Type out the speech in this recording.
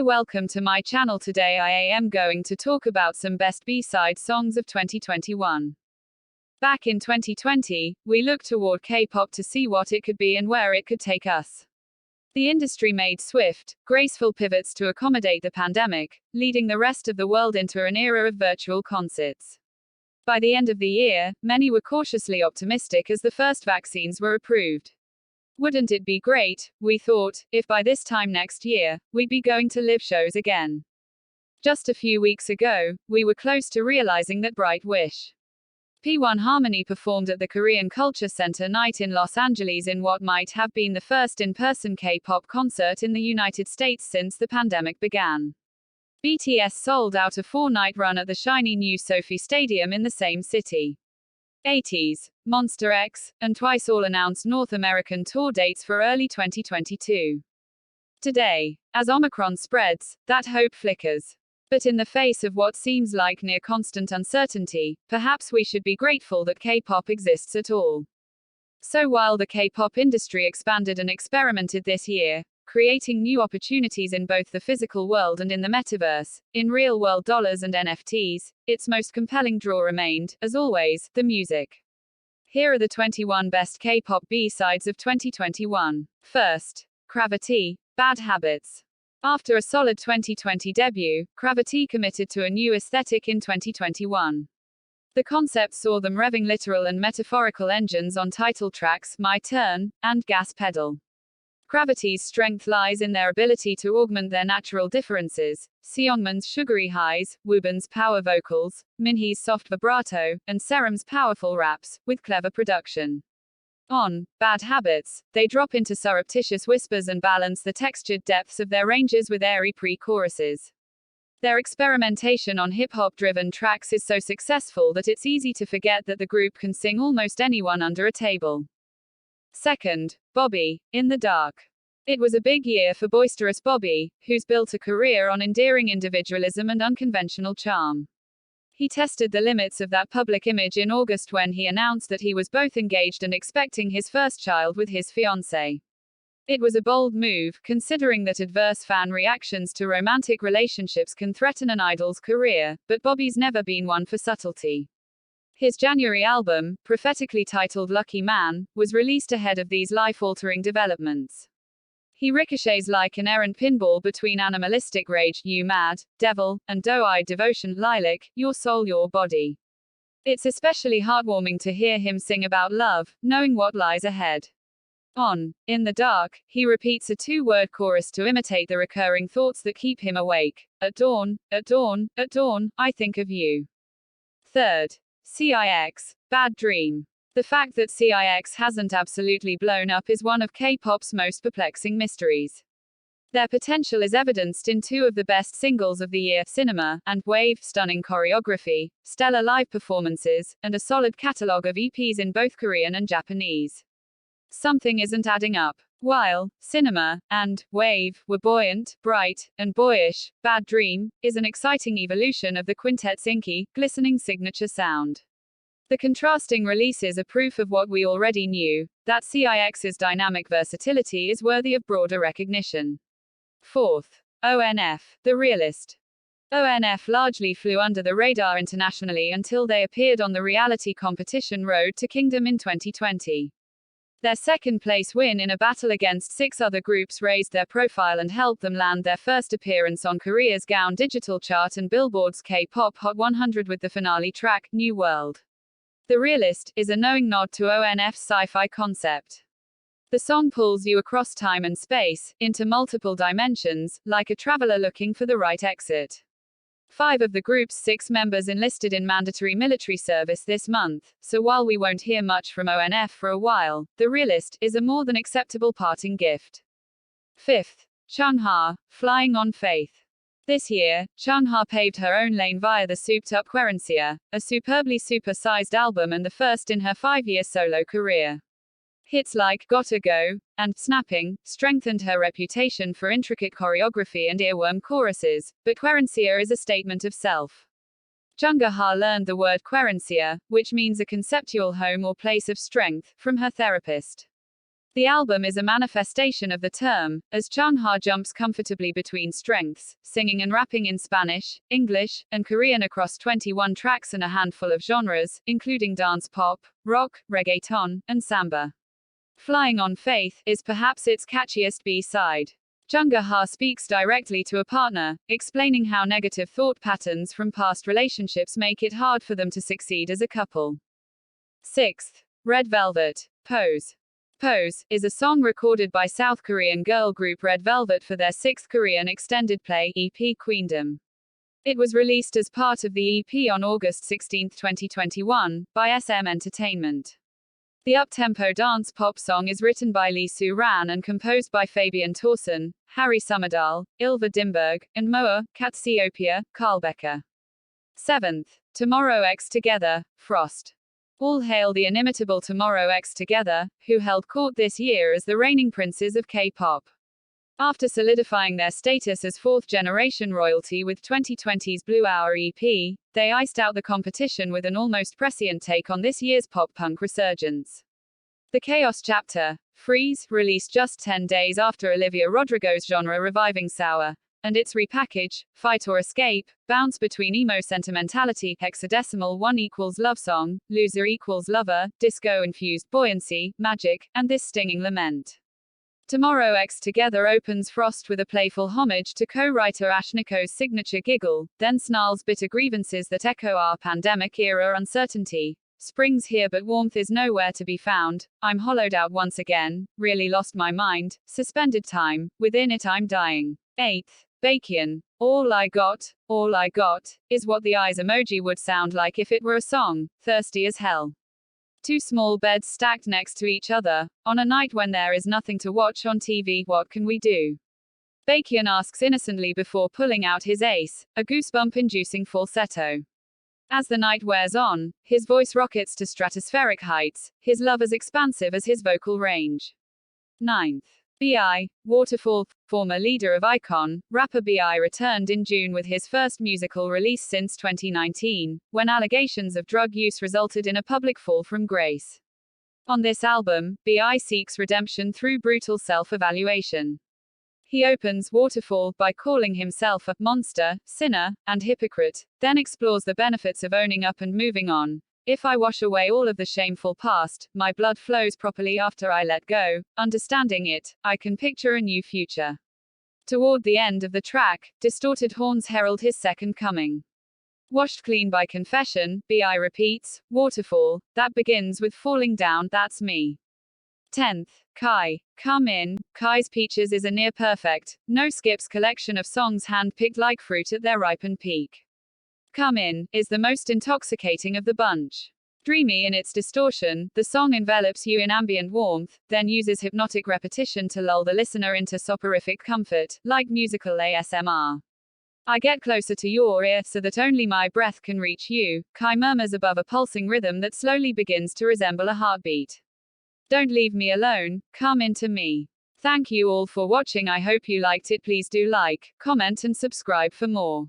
welcome to my channel. Today I am going to talk about some best B-side songs of 2021. Back in 2020, we looked toward K-pop to see what it could be and where it could take us. The industry made swift, graceful pivots to accommodate the pandemic, leading the rest of the world into an era of virtual concerts. By the end of the year, many were cautiously optimistic as the first vaccines were approved. Wouldn't it be great, we thought, if by this time next year, we'd be going to live shows again. Just a few weeks ago, we were close to realizing that Bright Wish. P1 Harmony performed at the Korean Culture Center night in Los Angeles in what might have been the first in-person K-pop concert in the United States since the pandemic began. BTS sold out a 4-night run at the shiny new SoFi Stadium in the same city. 80s, Monster X, and Twice all announced North American tour dates for early 2022. Today, as Omicron spreads, that hope flickers. But in the face of what seems like near constant uncertainty, perhaps we should be grateful that K-pop exists at all. So while the K-pop industry expanded and experimented this year, creating new opportunities in both the physical world and in the metaverse, in real-world dollars and NFTs, its most compelling draw remained, as always, the music. Here are the 21 best K-pop B-sides of 2021. First, Gravity, Bad Habits. After a solid 2020 debut, Gravity committed to a new aesthetic in 2021. The concept saw them revving literal and metaphorical engines on title tracks My Turn and Gas Pedal. Gravity's strength lies in their ability to augment their natural differences, Seongman's sugary highs, Woobin's power vocals, Minhee's soft vibrato, and Serum's powerful raps, with clever production. On Bad Habits, they drop into surreptitious whispers and balance the textured depths of their ranges with airy pre-choruses. Their experimentation on hip-hop-driven tracks is so successful that it's easy to forget that the group can sing almost anyone under a table. Second, Bobby, In the Dark. It was a big year for boisterous Bobby, who's built a career on endearing individualism and unconventional charm. He tested the limits of that public image in August when he announced that he was both engaged and expecting his first child with his fiancée. It was a bold move, considering that adverse fan reactions to romantic relationships can threaten an idol's career, but Bobby's never been one for subtlety. His January album, prophetically titled Lucky Man, was released ahead of these life-altering developments. He ricochets like an errant pinball between animalistic rage, You Mad, Devil, and doe-eyed devotion, Lilac, Your Soul, Your Body. It's especially heartwarming to hear him sing about love, knowing what lies ahead. On In the Dark, he repeats a 2-word chorus to imitate the recurring thoughts that keep him awake. At dawn, at dawn, at dawn, I think of you. Third, CIX, Bad Dream. The fact that CIX hasn't absolutely blown up is one of K-pop's most perplexing mysteries. Their potential is evidenced in 2 of the best singles of the year, Cinema and Wave, stunning choreography, stellar live performances, and a solid catalogue of EPs in both Korean and Japanese. Something isn't adding up. While Cinema and Wave were buoyant, bright, and boyish, Bad Dream is an exciting evolution of the quintet's inky, glistening signature sound. The contrasting releases are proof of what we already knew, that CIX's dynamic versatility is worthy of broader recognition. Fourth, ONF, The Realist. ONF largely flew under the radar internationally until they appeared on the reality competition Road to Kingdom in 2020. Their second-place win in a battle against 6 other groups raised their profile and helped them land their first appearance on Korea's Gaon Digital Chart and Billboard's K-pop Hot 100 with the finale track, New World. The Realist is a knowing nod to ONF's sci-fi concept. The song pulls you across time and space, into multiple dimensions, like a traveler looking for the right exit. 5 of the group's 6 members enlisted in mandatory military service this month, so while we won't hear much from ONF for a while, The Realist is a more than acceptable parting gift. Fifth, Chungha, Flying on Faith. This year, Chungha paved her own lane via the souped-up Querencia, a superbly super-sized album and the first in her 5-year solo career. Hits like Gotta Go and Snapping strengthened her reputation for intricate choreography and earworm choruses, but Querencia is a statement of self. Chungha learned the word Querencia, which means a conceptual home or place of strength, from her therapist. The album is a manifestation of the term, as Chungha jumps comfortably between strengths, singing and rapping in Spanish, English, and Korean across 21 tracks and a handful of genres, including dance pop, rock, reggaeton, and samba. Flying on Faith is perhaps its catchiest B-side. Chungha speaks directly to a partner, explaining how negative thought patterns from past relationships make it hard for them to succeed as a couple. 6th. Red Velvet. Pose. Pose is a song recorded by South Korean girl group Red Velvet for their 6th Korean extended play EP Queendom. It was released as part of the EP on August 16, 2021, by SM Entertainment. The up-tempo dance pop song is written by Lee Soo-ran and composed by Fabian Thorsen, Harry Summerdahl, Ylva Dimberg, and Moa Katsiopia Karlbecker. 7th. Tomorrow X Together, Frost. All hail the inimitable Tomorrow X Together, who held court this year as the reigning princes of K-pop. After solidifying their status as fourth-generation royalty with 2020's Blue Hour EP, they iced out the competition with an almost prescient take on this year's pop-punk resurgence. The Chaos chapter, Freeze, released just 10 days after Olivia Rodrigo's genre-reviving Sour, and its repackage, Fight or Escape, bounce between emo sentimentality, hexadecimal 1 equals love song, loser equals lover, disco-infused buoyancy, magic, and this stinging lament. Tomorrow X Together opens Frost with a playful homage to co-writer Ashniko's signature giggle, then snarls bitter grievances that echo our pandemic-era uncertainty. Spring's here but warmth is nowhere to be found, I'm hollowed out once again, really lost my mind, suspended time, within it I'm dying. 8th. Baekhyun. All I got, is what the eyes emoji would sound like if it were a song, thirsty as hell. Two small beds stacked next to each other, on a night when there is nothing to watch on TV, what can we do? Baekhyun asks innocently before pulling out his ace, a goosebump-inducing falsetto. As the night wears on, his voice rockets to stratospheric heights, his love as expansive as his vocal range. 9th. B.I. Waterfall. Former leader of iKON, rapper B.I. returned in June with his first musical release since 2019, when allegations of drug use resulted in a public fall from grace. On this album, B.I. seeks redemption through brutal self-evaluation. He opens Waterfall by calling himself a monster, sinner, and hypocrite, then explores the benefits of owning up and moving on. If I wash away all of the shameful past, my blood flows properly after I let go. Understanding it, I can picture a new future. Toward the end of the track, distorted horns herald his second coming. Washed clean by confession, B.I. repeats, Waterfall, that begins with falling down, that's me. 10th. Kai. Come In. Kai's Peaches is a near-perfect, no-skips collection of songs hand-picked like fruit at their ripened peak. Come In is the most intoxicating of the bunch. Dreamy in its distortion, the song envelops you in ambient warmth, then uses hypnotic repetition to lull the listener into soporific comfort, like musical ASMR. I get closer to your ear so that only my breath can reach you, Kai murmurs above a pulsing rhythm that slowly begins to resemble a heartbeat. Don't leave me alone, come into me. Thank you all for watching. I hope you liked it. Please do like, comment and subscribe for more.